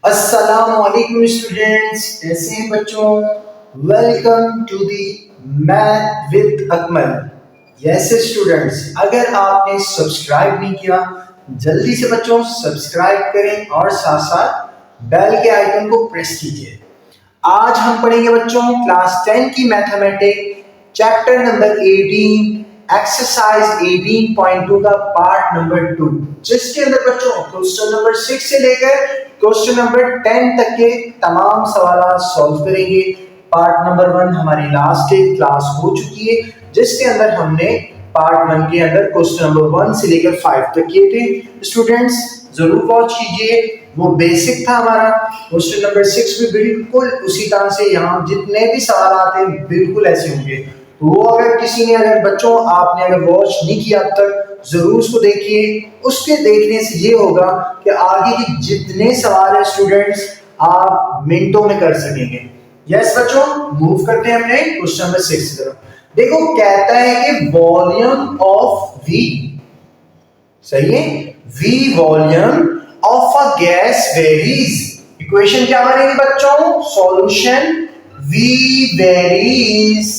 अस्सलामुअलैकुम स्टूडेंट्स, कैसे हैं बच्चों। Welcome to the math with Akmal. Yes students, अगर आपने सब्सक्राइब नहीं किया जल्दी से बच्चों सब्सक्राइब करें और साथ साथ बेल के आइकन को प्रेस कीजिए। आज हम पढ़ेंगे बच्चों क्लास 10 की मैथमेटिक्स चैप्टर नंबर 18 एक्सरसाइज 18.2 का पार्ट नंबर 2, जिसके अंदर बच्चों क्वेश्चन नंबर 6 से लेकर क्वेश्चन नंबर 10 तक के तमाम सवाल सॉल्व करेंगे। पार्ट नंबर 1 हमारी लास्ट क्लास हो चुकी है, जिसके अंदर हमने पार्ट 1 के अंदर क्वेश्चन नंबर 1 से लेकर 5 तक किए थे। स्टूडेंट्स जरूर वॉच कीजिए, वो बेसिक था हमारा। क्वेश्चन नंबर 6 भी बिल्कुल उसी तरह से, यहाँ जितने भी सवाल आते हैं बिल्कुल ऐसे होंगे। तो वो अगर किसी ने, अगर बच्चों आपने अगर वॉच नहीं किया अब तक, जरूर उसको देखिए। उसके देखने से ये होगा कि आगे के जितने सवाल है स्टूडेंट्स आप मिनटों में कर सकेंगे। यस बच्चों, मूव करते हैं हमने क्वेश्चन नंबर 6 की तरफ। देखो कहता है कि वॉल्यूम ऑफ वी, सही है, V volume of a gas varies. Equation क्या बनेगी बच्चों, सॉल्यूशन वी वेरीज,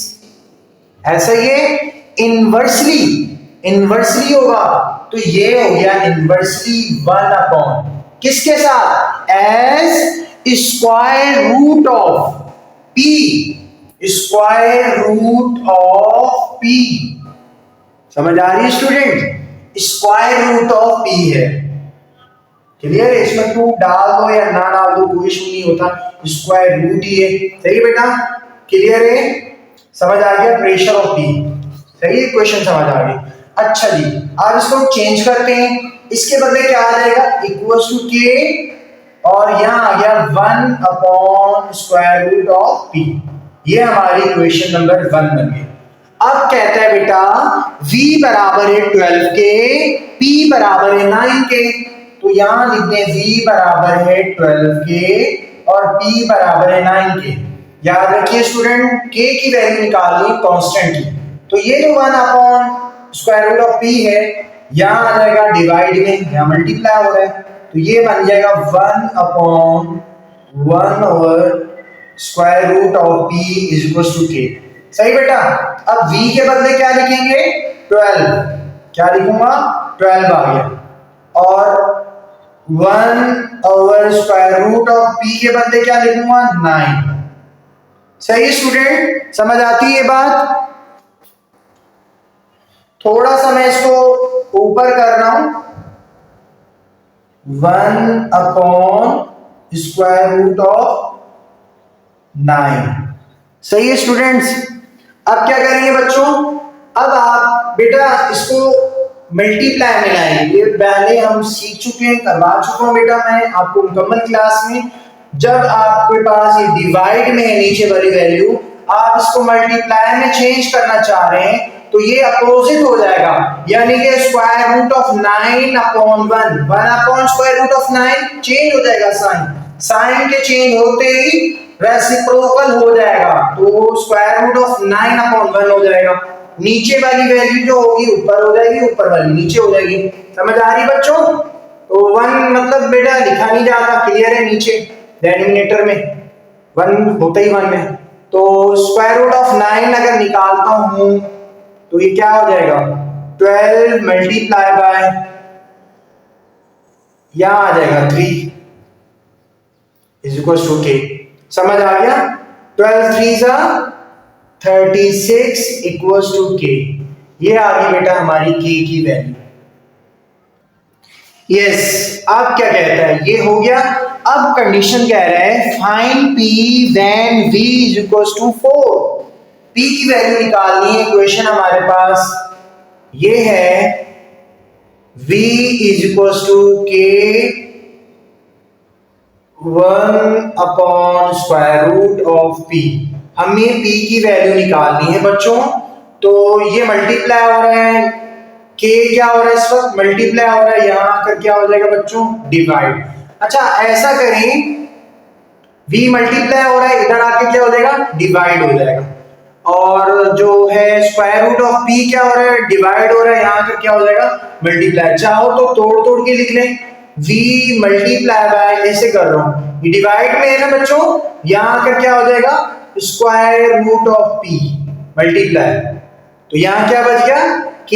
ऐसा ये इनवर्सली, इनवर्सली होगा तो ये हो गया इनवर्सली 1 अपॉन किसके साथ, as square root of p, square root of p. समझ आ रही है student, square root of p है। क्लियर है, इसमें टू डाल दो या ना डाल दो कोई इशू नहीं होता, स्क्वायर रूट ही है। सही है बेटा, क्लियर है, समझ आ गया, प्रेशर ऑफ पी। सही है, क्वेश्चन समझ आ गई। अच्छा जी, अब इसको चेंज करते हैं, इसके बदले क्या आ जाएगा, इक्वल्स टू के, और यहां आ गया 1 upon square root of p. ये हमारी इक्वेशन नंबर 1 बन गई। अब कहता है बेटा v बराबर है 12 के, p बराबर है 9 के। तो यहां लिख दें v बराबर है 12 के और p बराबर है 9 के। याद रखिए स्टूडेंट, k की वैल्यू निकालनी कांस्टेंट की, तो ये जो 1 upon square root of p है यहां आ जाएगा डिवाइड में, यहां मल्टीप्लाई हो रहा है, तो ये बन जाएगा 1 upon 1 over square root of p is equal to k। सही बेटा, अब v के बदले क्या लिखेंगे, 12, क्या लिखूंगा 12 आ गया, और 1 over square root of p के बदले क्या लिखूंगा 9। सही स्टूडेंट, समझ आती है बात। थोड़ा सा मैं इसको ऊपर कर रहा हूं, 1 अपॉन स्क्वायर रूट ऑफ 9। सही है स्टूडेंट्स, अब क्या करेंगे बच्चों, अब आप बेटा इसको मल्टीप्लाई में लाएंगे। ये पहले हम सीख चुके हैं, करवा चुका हूं बेटा मैं आपको मुकम्मल क्लास में। जब आपके पास ये डिवाइड में है नीचे वाली वैल्यू, आप इसको मल्टीप्लाई में चेंज करना चाह रहे हैं तो ये अपोजिट हो जाएगा, यानी कि square root of 9 upon 1, 1 upon square root of 9 change हो जाएगा साइन, साइन के चेंज होते ही रेसिप्रोकल हो जाएगा, तो स्क्वायर रूट ऑफ 9 अपॉन 1 हो जाएगा। नीचे वाली वैल्यू जो होगी ऊपर हो जाएगी, ऊपर वाली नीचे हो जाएगी। समझ आ रही बच्चों, तो 1 मतलब बेटा लिखा नहीं जाता, क्लियर है, नीचे डिनोमिनेटर में 1 होता ही 1 में, तो स्क्वायर रूट ऑफ 9 अगर निकालता हूं तो ये क्या हो जाएगा, 12 मल्टीप्लाई बाय, यहां आ जाएगा 3 इज इक्वल टू k। समझ आ गया, 12 3 36 इक्वल्स टू k। ये आ गई बेटा हमारी k की वैल्यू। यस, अब क्या कहता है, ये हो गया। अब कंडीशन कह रहा है find p when v is equals to 4। p की वैल्यू निकालनी है, इक्वेशन हमारे पास ये है v is equals to k 1 upon square root of p। हमें p की वैल्यू निकालनी है बच्चों, तो ये मल्टीप्लाई हो रहा है, k क्या हो रहा है इस वक्त मल्टीप्लाई हो रहा है, यहां आकर क्या हो जाएगा बच्चों डिवाइड। अच्छा ऐसा करें, v मल्टीप्लाई हो रहा है, इधर आके क्या हो जाएगा डिवाइड हो जाएगा, और जो है स्क्वायर रूट ऑफ p क्या हो रहा है डिवाइड हो रहा है, यहां आकर क्या हो जाएगा मल्टीप्लाई। चाहो तो तोड़ तोड़ के लिख लें, v मल्टीप्लाई बाय, ऐसे कर रहा हूं, ये डिवाइड में है ना बच्चों, यहां आकर क्या हो जाएगा square root of p multiply, तो यहां क्या बच गया k,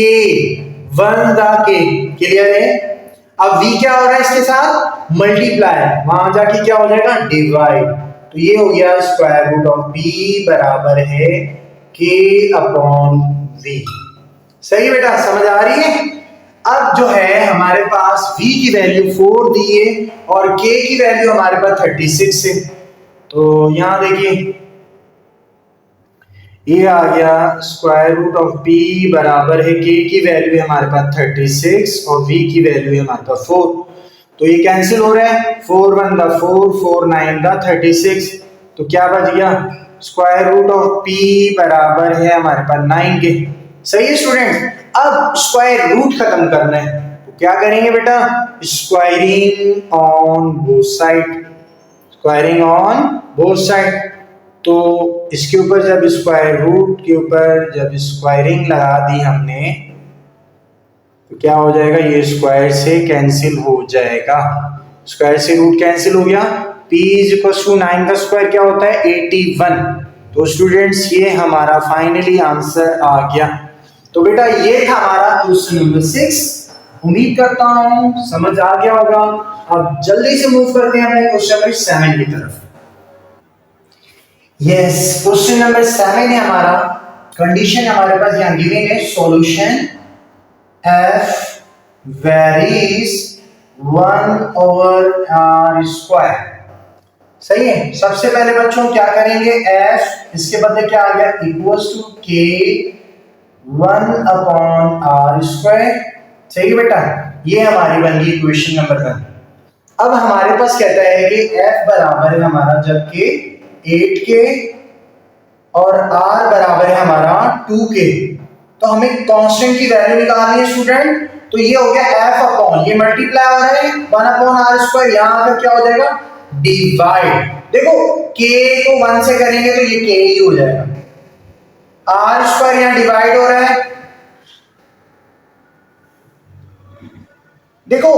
one the k, clear है। अब v क्या हो रहा है इसके साथ मल्टीप्लाई, वहां जाके क्या हो जाएगा डिवाइड, तो ये हो गया स्क्वायर रूट ऑफ p बराबर है k अपॉन v। सही बेटा, समझ आ रही है। अब जो है हमारे पास v की वैल्यू 4 दी है और k की वैल्यू हमारे पास 36 है, तो यहां देखिए ये आ गया स्क्वायर रूट ऑफ p बराबर है k की वैल्यू है हमारे पास 36 और v की वैल्यू है हमारे पास 4, तो ये कैंसिल हो रहा है, 4 1 द 4, 4 9 द 36, तो क्या बच गया स्क्वायर रूट ऑफ p बराबर है हमारे पास 9 के। सही है स्टूडेंट। अब स्क्वायर रूट खत्म करना है तो क्या करेंगे बेटा, squaring on both side, squaring on both side, तो इसके ऊपर जब स्क्वायर रूट के ऊपर जब स्क्वायरिंग लगा दी हमने तो क्या हो जाएगा, ये स्क्वायर से कैंसिल हो जाएगा, स्क्वायर से रूट कैंसिल हो गया, p इज इक्वल टू 9 का स्क्वायर क्या होता है 81, तो स्टूडेंट्स ये हमारा फाइनली आंसर आ गया। तो बेटा ये था हमारा क्वेश्चन नंबर 6, उम्मीद करता हूं समझ आ गया होगा। अब जल्दी से मूव करते हैं अपने क्वेश्चन नंबर 7 की तरफ। यस, क्वेश्चन नंबर 7 है हमारा, कंडीशन हमारे पास यहां गिवन है, solution f varies 1 over r square. सही है, सबसे पहले बच्चों क्या करेंगे, f इसके बदले क्या आ गया equals to k 1 upon r square. सही है बेटा, ये हमारी बन गई इक्वेशन नंबर 1। अब हमारे पास कहता है कि f बराबर है हमारा जब के 8k और r बराबर है हमारा 2k, तो हमें कांस्टेंट की वैल्यू निकालनी है स्टूडेंट, तो ये हो गया f अपॉन, ये मल्टीप्लाई हो रहा है 1 अपॉन r स्क्वायर, यहां आकर क्या हो जाएगा डिवाइड, देखो k को 1 से करेंगे तो ये k ही हो जाएगा, r स्क्वायर यहां डिवाइड हो रहा है, देखो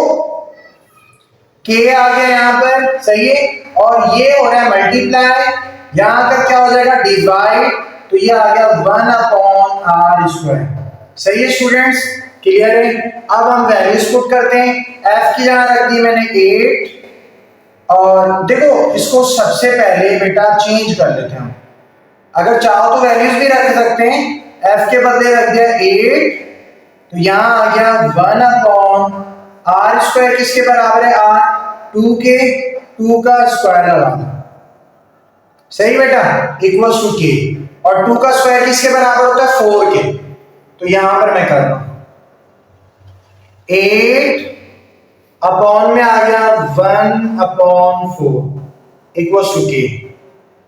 k आ गया यहां पर, सही है, और ये हो रहा है मल्टीप्लाई, यहां का क्या हो जाएगा डिवाइड, तो ये आ गया 1 अपॉन r स्क्वायर। सही है स्टूडेंट्स, क्लियर है। अब हम वैल्यूज पुट करते हैं, f की जगह रख दी मैंने 8, और देखो इसको सबसे पहले बेटा चेंज कर लेते हैं हम, अगर चाहो तो वैल्यूज भी रख सकते हैं, f के बदले रख दिया 8, तो यहां आ गया 1 अपॉन r स्क्वायर किसके बराबर है r, 2 के 2 का स्क्वायर लगा दो, सही बेटा, इक्वल्स टू k, और 2 का स्क्वायर किसके बराबर होता है 4 के, तो यहां पर मैं कर रहा हूं 8 अपॉन में आ गया 1 अपॉन 4 इक्वल्स टू k।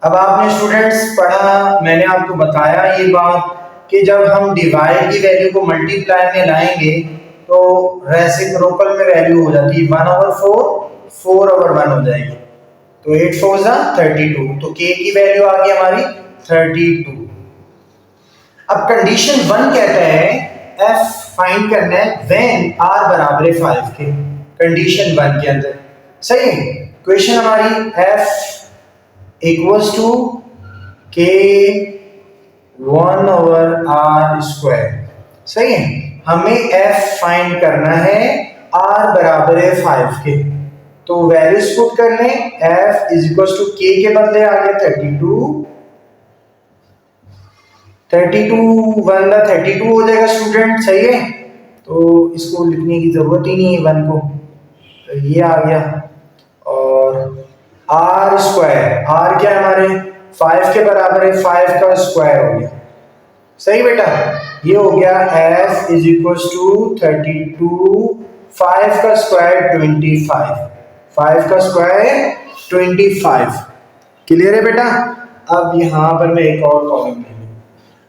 अब आपने स्टूडेंट्स पढ़ा, मैंने आपको बताया ये बात कि जब हम डिवाइड की वैल्यू को मल्टीप्लाई में लाएंगे तो रेसिप्रोकल में वैल्यू हो जाती है 1 ओवर 4, 4 ओवर 1 हो जाएगी, तो 8 4 जा 32, तो k की वैल्यू आ गई हमारी 32। अब कंडीशन 1 कहता है f फाइंड करना है व्हेन r बराबर है 5 के, कंडीशन 1 के अंदर। सही है, क्वेश्चन हमारी f equals to k 1 over r square. सही है, हमें f फाइंड करना है r बराबर है 5 के, तो वैल्यूज पुट कर लें, f is equals to k के बदले आ गया 32, 32 1 का 32 हो जाएगा स्टूडेंट। सही है, तो इसको लिखने की जरूरत ही नहीं है 1 को, तो ये आ गया, और r स्क्वायर, r क्या है हमारे 5 के बराबर है, 5 का स्क्वायर हो गया। सही बेटा, ये हो गया f इज इक्वल्स टू 32, 5 का स्क्वायर 25, 5 का स्क्वायर 25, क्लियर है बेटा। अब यहां पर मैं एक और कॉलम ले लूं,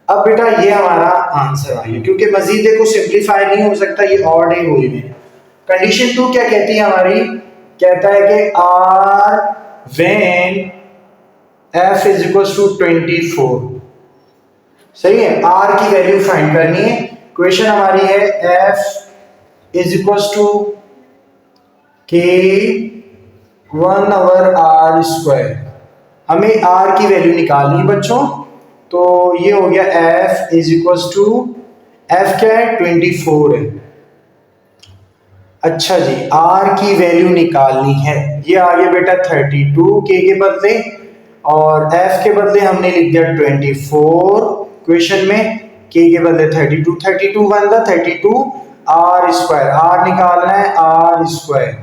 अब बेटा ये हमारा आंसर आ गया, क्योंकि मजीद देखो सिंपलीफाई नहीं हो सकता, ये ऑड ही हुई है। कंडीशन 2 क्या कहती है हमारी, कहता है कि r when f is equals to 24। सही है, r की वैल्यू फाइंड करनी है, क्वेश्चन हमारी है f इज इक्वल्स टू के 1/r²। हमें r की वैल्यू निकालनी है बच्चों, तो ये हो गया f is equal to f क्या है 24 है। अच्छा जी, r की वैल्यू निकालनी है, ये आ गया बेटा 32 के बदले, और f के बदले हमने लिख दिया 24 क्वेश्चन में, के बदले 32, 32 वन द 32 r², r निकालना है r²।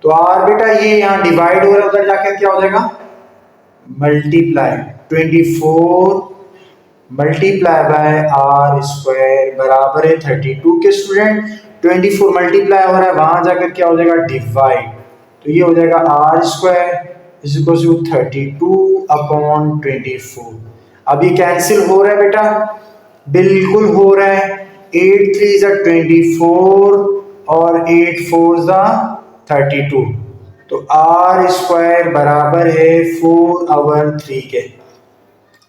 तो r बेटा ये यहाँ डिवाइड हो रहा है, उधर जाकर क्या हो जाएगा मल्टीप्लाई, 24 मल्टीप्लाई बाय r² बराबर है 32 के स्टूडेंट, 24 मल्टीप्लाई हो रहा है, वहां जाकर क्या हो जाएगा डिवाइड, तो ये हो जाएगा r² इज इक्वल टू 32/24। अब ये कैंसिल हो रहा है बेटा, बिल्कुल हो रहा है, 8 3 = 24 और 8 4 = 32, तो r² बराबर है 4/3 के।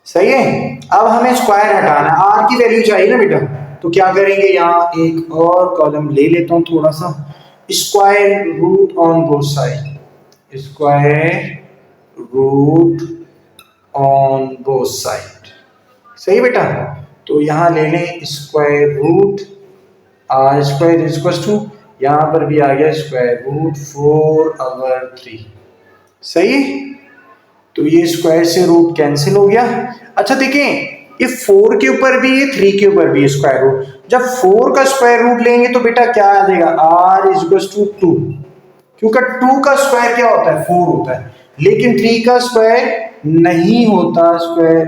सही है। अब हमें स्क्वायर हटाना है, r की वैल्यू चाहिए ना बेटा, तो क्या करेंगे, यहाँ एक और कॉलम ले लेता हूं थोड़ा सा, square root on both side, square root on both side. सही बेटा, तो यहाँ ले लें square root r² is equal to, यहाँ पर भी आ गया स्क्वायर रूट 4/3। सही, तो ये स्क्वायर से रूट कैंसिल हो गया। अच्छा देखें, ये 4 के ऊपर भी है, 3 के ऊपर भी है स्क्वायर रूट, जब 4 का स्क्वायर रूट लेंगे तो बेटा क्या आ जाएगा r इज इक्वल टू 2, क्योंकि 2 का स्क्वायर क्या होता है 4 होता है, लेकिन 3 का स्क्वायर नहीं होता स्क्वायर,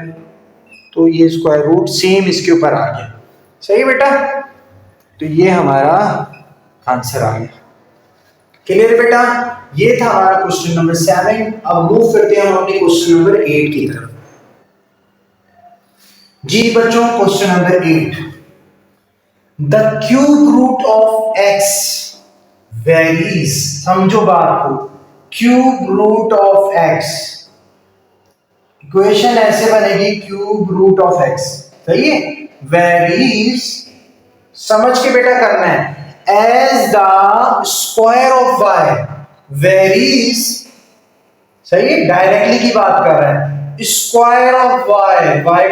तो ये स्क्वायर रूट सेम इसके ऊपर आ गया। सही बेटा, तो ये हमारा आंसर आ गया। क्लियर बेटा, ये था हमारा क्वेश्चन नंबर 7। अब मूव करते हैं हम अपने क्वेश्चन नंबर 8 की तरफ। जी बच्चों, question number 8, the cube root of x varies, समझो बात को, cube root of x, equation ऐसे बनेगी क्यूब रूट ऑफ x, सही है, वेरीज, समझ के बेटा करना है, as the square of y varies, सही है, डायरेक्टली की बात कर रहे हैं, स्क्वायर ऑफ y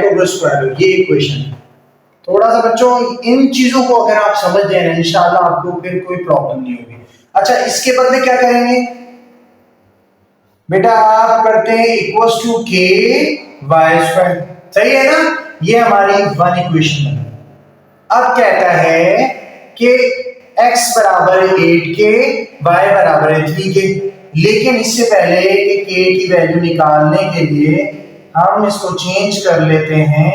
को स्क्वायर, ये इक्वेशन है। थोड़ा सा बच्चों इन चीजों को अगर आप समझ जाए ना, इंशाल्लाह आपको फिर कोई प्रॉब्लम नहीं होगी। अच्छा, इसके बदले क्या करेंगे बेटा, आप करते हैं इक्वल्स टू के y², सही है ना, ये हमारी वन इक्वेशन है। अब कहता है कि x बराबर 8 के, y बराबर 3 के, लेकिन इससे पहले कि k की वैल्यू निकालने के लिए हम इसको चेंज कर लेते हैं,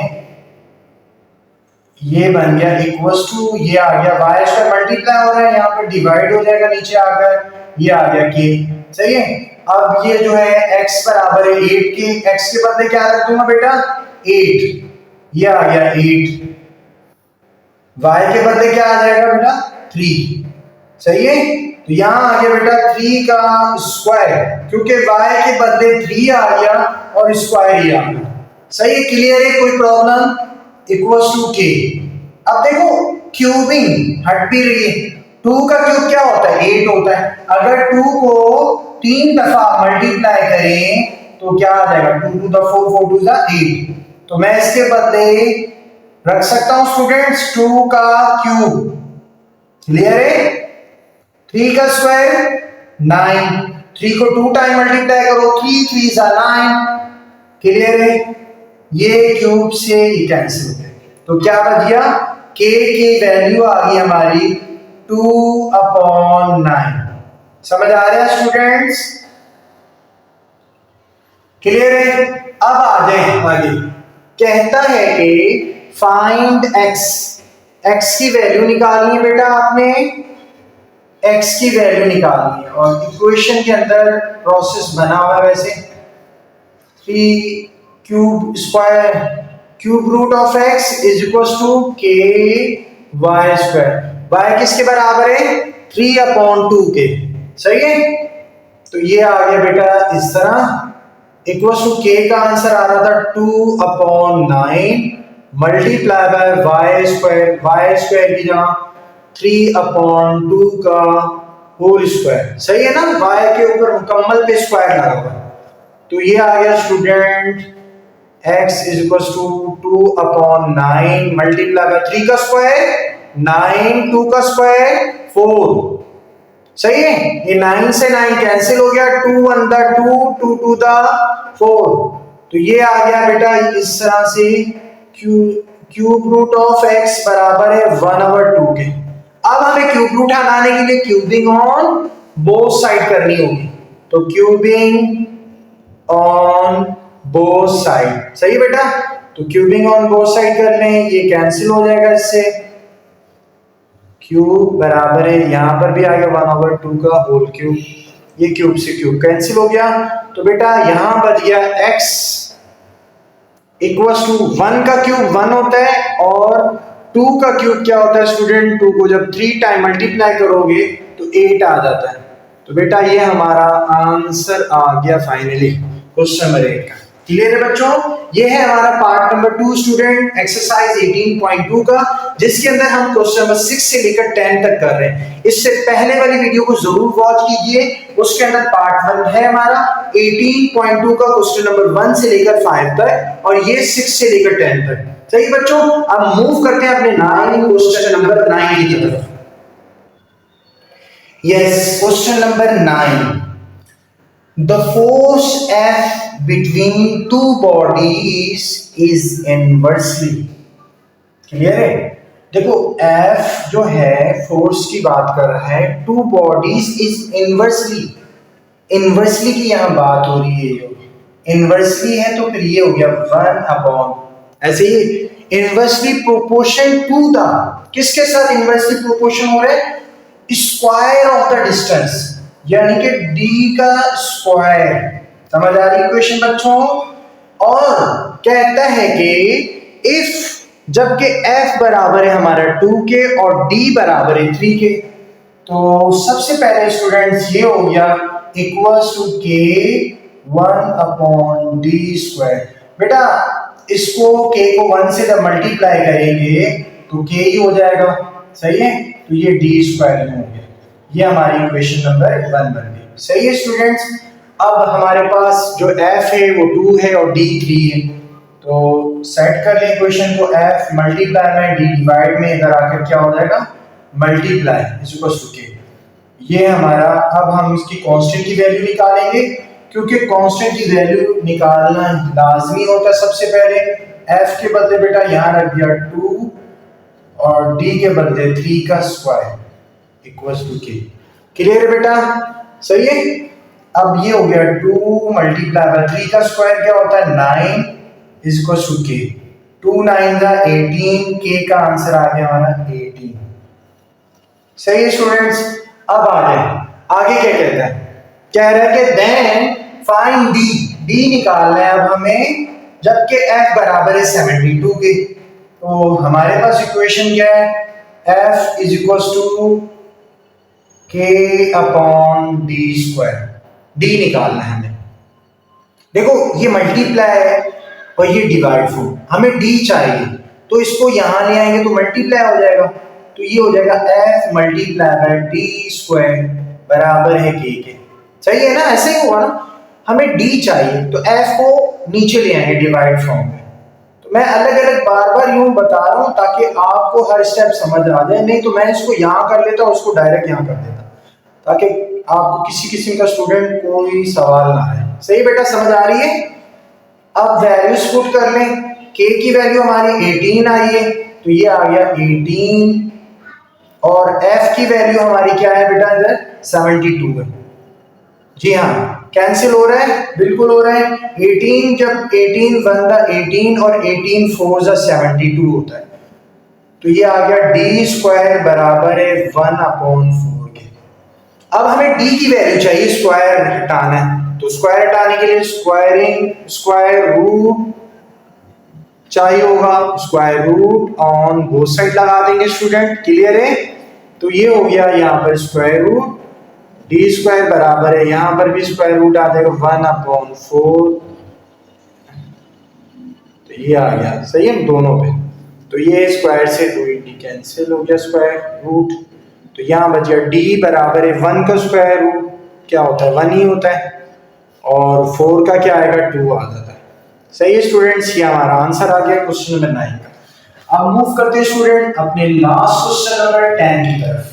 ये बन गया इक्वल्स टू, ये आ गया y² मल्टीप्लाई हो रहा है, यहाँ पर डिवाइड हो जाएगा नीचे आकर, ये आ गया k, सही है। अब ये जो है x बराबर है 8 के, x के बदले क्या रख दूंगा बेटा 8, ये आ गया 8, y के बदले क्या आ जाएगा बेटा 3, सही है। तो यहां आ गया बेटा 3 का स्क्वायर, क्योंकि y के बदले 3 आ गया और स्क्वायर ही आ गया, सही है। क्लियर है, कोई प्रॉब्लम, इक्वल्स टू k। अब देखो क्यूबिंग हट भी रही है, 2 का क्यूब क्या होता है 8 होता है, अगर 2 को 3 दफा मल्टीप्लाई करें तो क्या आ जाएगा 2 to the 4, 4 to the 8, तो मैं इसके बदले रख सकता हूं स्टूडेंट्स 2 का क्यूब, क्लियर है, 3 का स्क्वायर 9, 3 को 2 टाइम मल्टीप्लाई करो, 3 3 सा 9, क्लियर है, ये क्यूब से ही कैंसिल हो गया, तो क्या बच गया k की वैल्यू आ गई हमारी 2/9। समझ आ रहा है स्टूडेंट्स, क्लियर है। अब आ जाए आगे, कहता है कि फाइंड x, x की वैल्यू निकालनी है बेटा, आपने x की वैल्यू निकालनी है, और इक्वेशन के अंदर प्रोसेस बना हुआ है वैसे, 3 cube square cube root of x is equal to k y², y किसके बराबर है 3/2 के, सही है। तो ये आ गया बेटा इस तरह, इक्वल टू k का आंसर आ रहा था 2/9 मल्टीप्लाई बाय y² की जगह 3/2 का होल स्क्वायर, सही है ना, y के ऊपर मुकम्मल पे स्क्वायर लगा हुआ। तो ये आ गया student x is equal to 2/9 multiply by 3 का स्क्वायर 9, 2 का स्क्वायर 4, सही है। ये 9 से 9 कैंसिल हो गया, 2 1 द 2, 2 2 द 4, तो ये आ गया बेटा इस तरह से क्यूब रूट ऑफ x बराबर है 1/2 के। अब हमें क्यूब रूट हटाने के लिए क्यूबिंग ऑन बोथ साइड करनी होगी, तो क्यूबिंग ऑन बोथ साइड, सही बेटा। तो क्यूबिंग ऑन बोथ साइड कर लें, ये कैंसिल हो जाएगा इससे, क्यूब बराबर है यहां पर भी आ गया 1/2 का होल क्यूब, ये क्यूब से क्यूब कैंसिल हो गया, तो बेटा यहां बच गया x इक्वल्स टू 1 का क्यूब 1 होता है और 2 का क्यूब क्या होता है स्टूडेंट, 2 को जब 3 टाइम मल्टीप्लाई करोगे तो 8 आ जाता है। तो बेटा ये हमारा आंसर आ गया फाइनली क्वेश्चन नंबर 8 का। क्लियर है बच्चों, ये है हमारा पार्ट नंबर 2 स्टूडेंट एक्सरसाइज 18.2 का, जिसके अंदर हम क्वेश्चन नंबर 6 से लेकर 10 तक कर रहे हैं। इससे पहले वाली वीडियो को जरूर वॉच कीजिए, उसके अंदर पार्ट 1 है हमारा 18.2 का क्वेश्चन नंबर 1 से लेकर 5 तक और ये 6 से लेकर 10 तक। सही बच्चों, अब मूव करते हैं अपने 9 क्वेश्चन नंबर 9 की तरफ। Yes, question number 9, the force F between two bodies is inversely, clear है। देखो F जो है फोर्स की बात कर रहा है, two bodies is inversely, inversely की यहां बात हो रही है, इनवर्सली है तो फिर ये हो गया 1/, ऐसे ही इनवर्सली प्रोपोर्शन टू द, किसके साथ इनवर्सली प्रोपोर्शन हो रहा है, स्क्वायर ऑफ द डिस्टेंस, यानी कि d का स्क्वायर, समझ आ रही इक्वेशन बच्चों। और कहता है कि इफ, जबकि f बराबर है हमारा 2 के और d बराबर है 3 के, तो सबसे पहले स्टूडेंट्स ये हो गया इक्वल्स टू k 1/d²। बेटा इसको k को 1 से जब मल्टीप्लाई करेंगे तो k ही हो जाएगा, सही है, तो ये d² हो गया, ये हमारी इक्वेशन नंबर 1 बन गई। सही है स्टूडेंट्स, अब हमारे पास जो f है वो 2 है और d 3 है, तो सेट कर लें इक्वेशन को, f मल्टीप्लाई में d डिवाइड में इधर आकर क्या हो जाएगा multiply is equal to k, ये हमारा। अब हम इसकी कांस्टेंट की वैल्यू निकालेंगे, क्योंकि कांस्टेंट की वैल्यू निकालना लाजमी होता है। सबसे पहले f के बदले बेटा यहां रख दिया 2 और d के बदले 3 का स्क्वायर इक्वल्स टू k। क्लियर है बेटा, सही है। अब ये हो गया 2 मल्टीप्लाई बाय 3 का स्क्वायर क्या होता है 9 इज इक्वल्स टू k, 2 9 का 18, k का आंसर आ गया हमारा 18। सही है स्टूडेंट्स, अब आ जाए आगे क्या कहता है, कह रहा है कि देन फाइंड d, d निकालना है अब हमें, जबकि f बराबर है 72 के। तो हमारे पास इक्वेशन क्या है, f is equals to k/d², d निकालना है हमें। देखो ये मल्टीप्लाई है और ये डिवाइड फॉर्म, हमें d चाहिए, तो इसको यहां ले आएंगे तो मल्टीप्लाई हो जाएगा, तो ये हो जाएगा f मल्टीप्लाई बाय d² बराबर है k के। सही है ना, ऐसे ही होगा ना, हमें d चाहिए तो f को नीचे ले आएंगे डिवाइड फॉर्म में। तो मैं अलग अलग बार बार यूं बता रहा हूं ताकि आपको हर स्टेप समझ आ जाए, नहीं तो मैं इसको यहां कर लेता उसको डायरेक्ट यहां कर देता, ताकि आपको किसी किस्म का स्टूडेंट कोई सवाल ना आए। सही बेटा, समझ आ रही है। अब वैल्यूज पुट कर लें, k की वैल्यू हमारी 18 आई है, तो ये आ गया 18 और f की वैल्यू हमारी क्या है बेटा इधर 72 है। जी हाँ, कैंसिल हो रहा है, बिल्कुल हो रहा है। 18 जब 18 1 द 18 और 18 4 द 72 होता है, तो ये आ गया d² बराबर है 1/4 के। अब हमें d की वैल्यू चाहिए, स्क्वायर हटाना है, तो स्क्वायर हटाने के लिए स्क्वायरिंग स्क्वायर रूट चाहिए होगा, square root on both side लगा देंगे स्टूडेंट। क्लियर है, तो ये हो गया यहाँ पर स्क्वायर रूट d² बराबर है, यहां पर भी स्क्वायर रूट आ जाएगा 1/4, तो ये आ गया, सही है दोनों पे, तो ये स्क्वायर से 2 कैंसिल हो गया स्क्वायर रूट, तो यहाँ बच गया d बराबर है 1 का स्क्वायर रूट क्या होता है 1 ही होता है, और 4 का क्या आएगा 2 आ जाता है। सही है स्टूडेंट्स, ये हमारा आंसर आ गया क्वेश्चन नंबर 9 का। अब मूव करते हैं स्टूडेंट अपने लास्ट क्वेश्चन नंबर 10 की तरफ।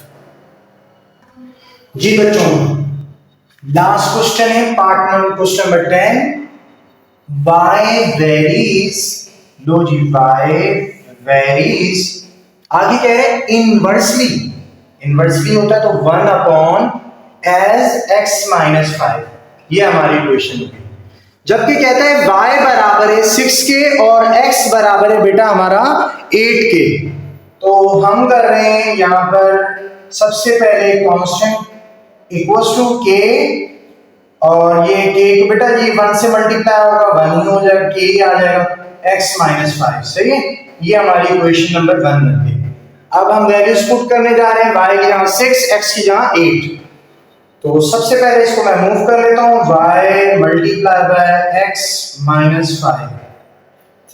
जी बच्चों, लास्ट क्वेश्चन है part number question number 10, y varies, लो जी y वेरीज, आगे कह रहे हैं इनवर्सली, इनवर्सली होता है तो 1 अपॉन एज x माइनस 5, ये हमारी इक्वेशन होगी। जबकि कहता है y बराबर है 6 के और x बराबर है बेटा हमारा 8 के, तो हम कर रहे हैं यहां पर सबसे पहले कांस्टेंट इक्वल्स टू k, और ये k को बेटा जी 1 से मल्टीप्लाई होगा 1 ही हो जाएगा, k ही आ जाएगा x माइनस 5। सही है, ये हमारी इक्वेशन नंबर 1 बन गई। अब हम वैल्यूज पुट करने जा रहे हैं, y की जगह 6, x की जगह 8। तो सबसे पहले इसको मैं मूव कर लेता हूं, y multiply by x minus 5।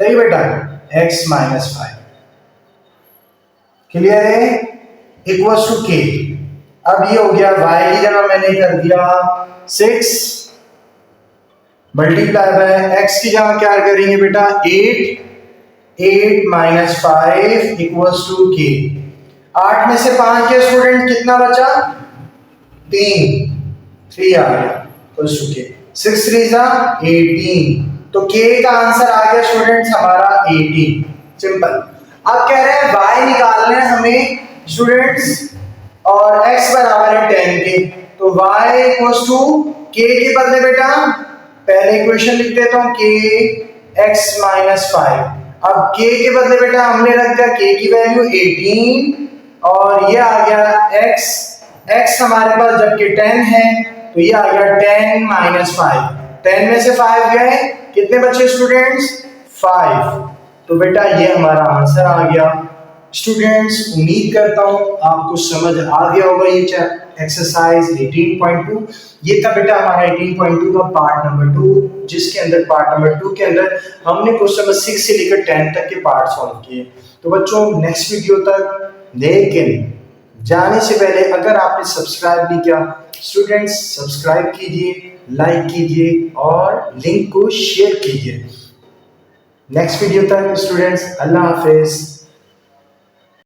सही बेटा, x माइनस 5 क्लियर है, इक्वल्स टू k। अब ये हो गया y की जगह मैंने कर दिया 6 मल्टीप्लाई बाय x की जगह क्या करेंगे बेटा 8, 8 माइनस 5 इक्वल्स टू k। 8 में से 5 के स्टूडेंट कितना बचा 3 आ गया, तो 6 3 जा 18, तो k का आंसर आ गया स्टूडेंट्स हमारा 18। सिंपल। अब कह रहे हैं y निकालना है हमें स्टूडेंट्स, और x बराबर है 10 के, तो y इक्वल्स टू k के बदले बेटा पहले इक्वेशन लिख देता हूं k x माइनस 5। अब k के बदले बेटा हमने रख दिया k की वैल्यू 18, और ये आ गया x हमारे पास जबकि 10 है तो ये आ गया 10 माइनस 5। 10 में से 5 गए, कितने बचे स्टूडेंट्स 5, तो बेटा ये हमारा आंसर आ गया। स्टूडेंट्स उम्मीद करता हूं आपको समझ आ गया होगा ये एक्सरसाइज 18.2। ये था बेटा हमारा 18.2 का पार्ट नंबर 2, जिसके अंदर पार्ट नंबर 2 के अंदर हमने क्वेश्चन नंबर 6 से लेकर 10 तक के पार्ट सॉल्व किए। तो बच्चों नेक्स्ट वीडियो तक, लेकिन जाने से पहले अगर आपने सब्सक्राइब नहीं किया स्टूडेंट्स सब्सक्राइब कीजिए, लाइक कीजिए और लिंक को शेयर कीजिए। नेक्स्ट वीडियो तक स्टूडेंट्स अल्लाह हाफिज।